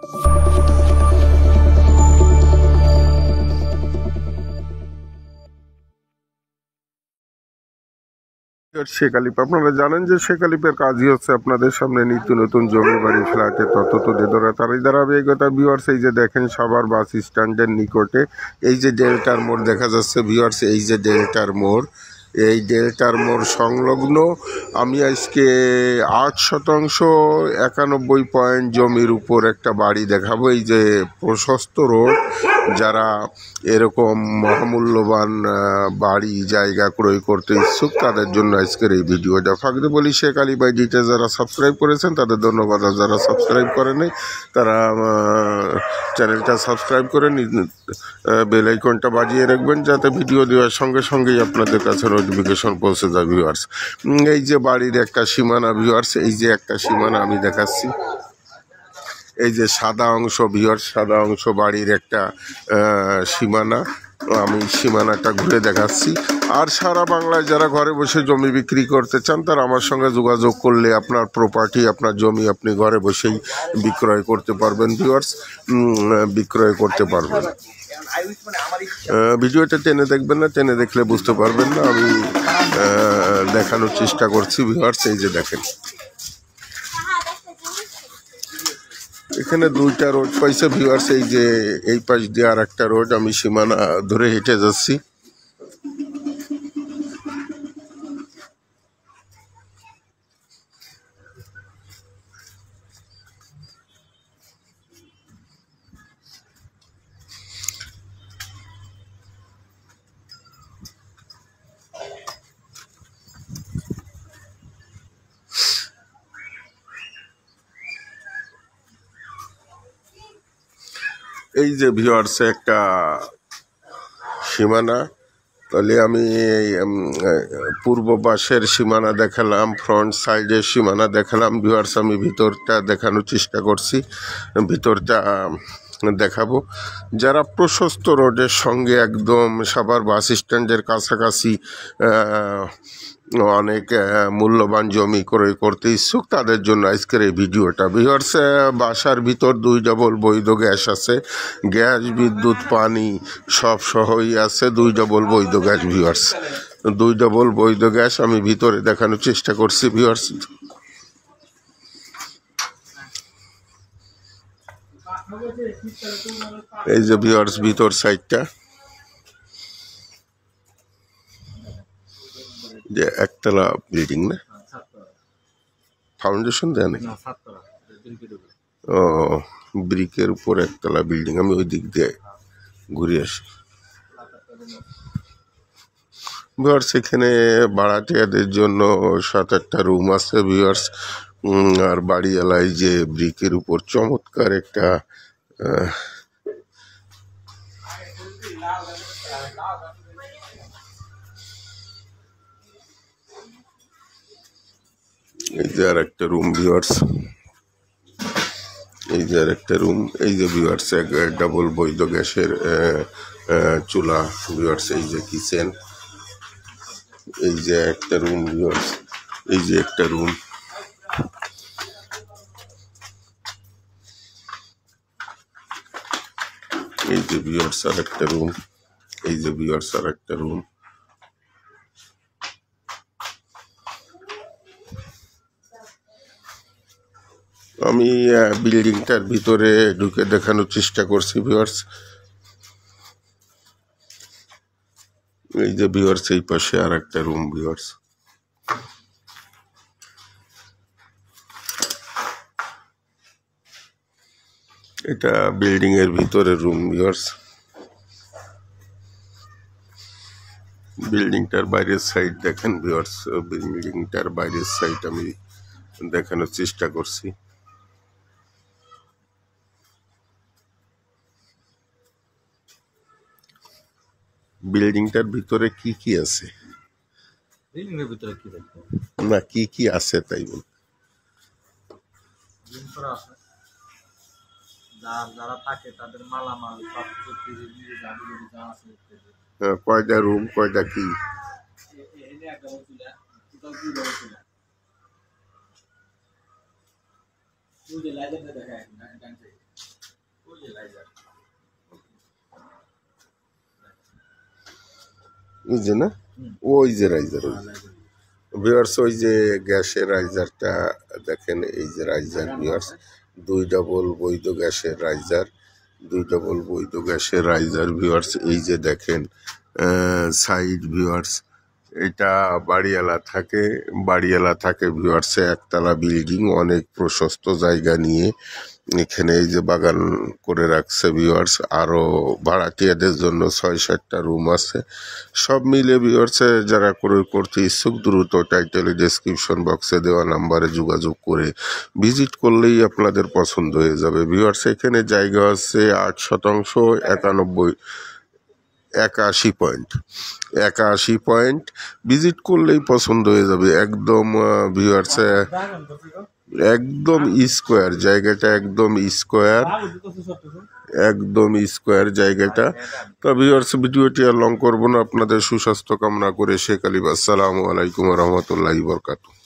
শেখ আলিপ, আপনারা জানেন যে শেখ আলিপের কাজই হচ্ছে আপনাদের সামনে নিত্য নতুন জমি বাড়ি ফ্ল্যাটে তথ্য তুলে ধরা। তারই ধারাবাহিকতা ভিউয়ার্স, এই যে দেখেন সাভার বাস স্ট্যান্ডের নিকটে এই যে ডেল্টার মোড় দেখা যাচ্ছে ভিউয়ার্স, এই যে ডেল্টার মোড়, এই ডেল্টার মোড় সংলগ্ন আমি আজকে 8% জমির উপর একটা বাড়ি দেখাবো। এই যে প্রশস্ত রোড, যারা এরকম মহামূল্যবান বাড়ি জায়গা ক্রয় করতে ইচ্ছুক তাদের জন্য আজকের এই ভিডিওটা। ফাঁকতে বলি, শেখ আলী বাই ডিটে যারা সাবস্ক্রাইব করেছেন তাদের ধন্যবাদ, আর যারা সাবস্ক্রাইব করেনি তারা চ্যানেলটা সাবস্ক্রাইব করে বেল আইকনটা বাজিয়ে রাখবেন, যাতে ভিডিও দেওয়ার সঙ্গে সঙ্গেই আপনাদের কাছে নোটিফিকেশন পৌঁছে যায় ভিউয়ার্স। এই যে বাড়ির একটা সীমানা ভিউয়ার্স, এই যে একটা সীমানা আমি দেখাচ্ছি, এই যে সাদা অংশ ভিউয়ার্স, সাদা অংশ বাড়ির একটা সীমানা। আমি সীমানাটা ঘুরে দেখাচ্ছি। আর সারা বাংলায় যারা ঘরে বসে জমি বিক্রি করতে চান তারা আমার সঙ্গে যোগাযোগ করলে আপনার প্রপার্টি, আপনার জমি আপনি ঘরে বসেই বিক্রয় করতে পারবেন ভিউয়ার্স, বিক্রয় করতে পারবেন। ভিডিওটা টেনে দেখবেন না, টেনে দেখলে বুঝতে পারবেন না। আমি দেখানোর চেষ্টা করছি ভিউয়ার্স। এই যে দেখেন, এখানে দুইটা রোড পাইছে ভিউয়ার্স। এই যে এই পাশ দিয়ে আর একটা রোড, আমি সীমানা ধরে হেঁটে যাচ্ছি। এই যে ভিউয়ার্স একটা সীমানা, তাহলে আমি পূর্ব পাশের সীমানা দেখালাম, ফ্রন্ট সাইডের সীমানা দেখালাম ভিউয়ার্স। আমি ভিতরটা দেখানোর চেষ্টা করছি, ভিতরটা দেখাবো। যারা প্রশস্ত রোডের সঙ্গে একদম সাভার বাস স্ট্যান্ডের কাছাকাছি অনেক মূল্যবান জমি ক্রয় করতে ইচ্ছুক তাদের জন্য আজকের এই ভিডিওটা ভিউয়ার্স। বাসার ভিতর 2 ডবল বৈধ গ্যাস আছে, গ্যাস বিদ্যুৎ পানি সব সহই আছে, 2 ডবল বৈধ গ্যাস ভিউয়ার্স, 2 ডবল বৈধ গ্যাস আমি ভিতরে দেখানোর চেষ্টা করছি ভিউয়ার্স। এই যে ভিউয়ার্স ভিতর সাইডটা, যে একতলা বিল্ডিং না, ফাউন্ডেশন দেয় নাকি? ও, ব্রিকের উপর একতলা বিল্ডিং। আমি ওই দিক দিয়ে ঘুরে আসি ভিউয়ার্স। এখানে ভাড়াটিয়াদের জন্য 7-8টা রুম আছে ভিউয়ার্স। আর বাড়িওয়ালায় যে ব্রিকের উপর চমৎকার একটা এই যে আর একটা রুম ভিউয়ার্স, এই যে আর একটা রুম। এই যে ভিউয়ার্স এক ডাবল বৈধ গ্যাসের চুলা ভিউয়ার্স। এই যে কিচেন, এই যে একটা রুম ভিউয়ার্স, এই যে একটা রুম। এই যে ভিউয়ার্স আর একটা রুম, এই যে ভিউয়ার্স আর একটা রুম। আমি বিল্ডিংটার ভিতরে ঢুকে দেখানোর চেষ্টা করছি ভিউয়ার্স। এই যে ভিউয়ার্স এই পাশে আর একটা রুম ভিউয়ার্স। এটা বিল্ডিং এর ভিতরে রুম ভিউয়ার্স। বিল্ডিংটার বাইরের সাইড দেখেন ভিউয়ার্স, বিল্ডিংটার বাইরের সাইড আমি দেখানোর চেষ্টা করছি। বিল্ডিংটার ভিতরে কি কি আছে, বিল্ডিংয়ের ভিতরে কি দেখবো না কি কি আছে তাই বল। যারা থাকে তাদের মালামাল কয়টা রুম, কয়টা কি? এই যে না, ওই যে রাইজার, ভিউয়ার্স ওই যে গ্যাসের রাইজারটা দেখেন, এই যে রাইজার ভিউয়ার্স, 2 ডাবল বৈধ গ্যাসের রাইজার, 2 ডাবল বৈধ গ্যাসের রাইজার ভিউয়ার্স। এই যে দেখেন সাইড ভিউয়ার্স, এটা বাড়িওয়ালা থাকে ভিউয়ার্সে, একতলা বিল্ডিং, অনেক প্রশস্ত জায়গা নিয়ে এখানে এই যে বাগান করে রাখছে ভিউয়ার্স। আরও ভাড়াটিয়াদের জন্য 6-7টা রুম আছে। সব মিলে ভিউয়ার্সে যারা ক্রয় করতে ইচ্ছুক দ্রুত টাইটেলে ডেসক্রিপশন বক্সে দেওয়া নাম্বারে যোগাযোগ করে ভিজিট করলেই আপনাদের পছন্দ হয়ে যাবে ভিউয়ার্স। এখানে জায়গা আছে 8 শতাংশ, 81 পয়েন্ট, ভিজিট করলেই পছন্দ হয়ে যাবে একদম ভিউয়ার্সে, একদম স্কোয়ার জায়গাটা, একদম স্কোয়ার জায়গাটা। তো ভিউয়ার্স ভিডিওটি আর লং করবো না, আপনাদের সুস্বাস্থ্য কামনা করে শেখ আলী, আসসালামু আলাইকুম রহমতুল্লাহি বরকাতুহু।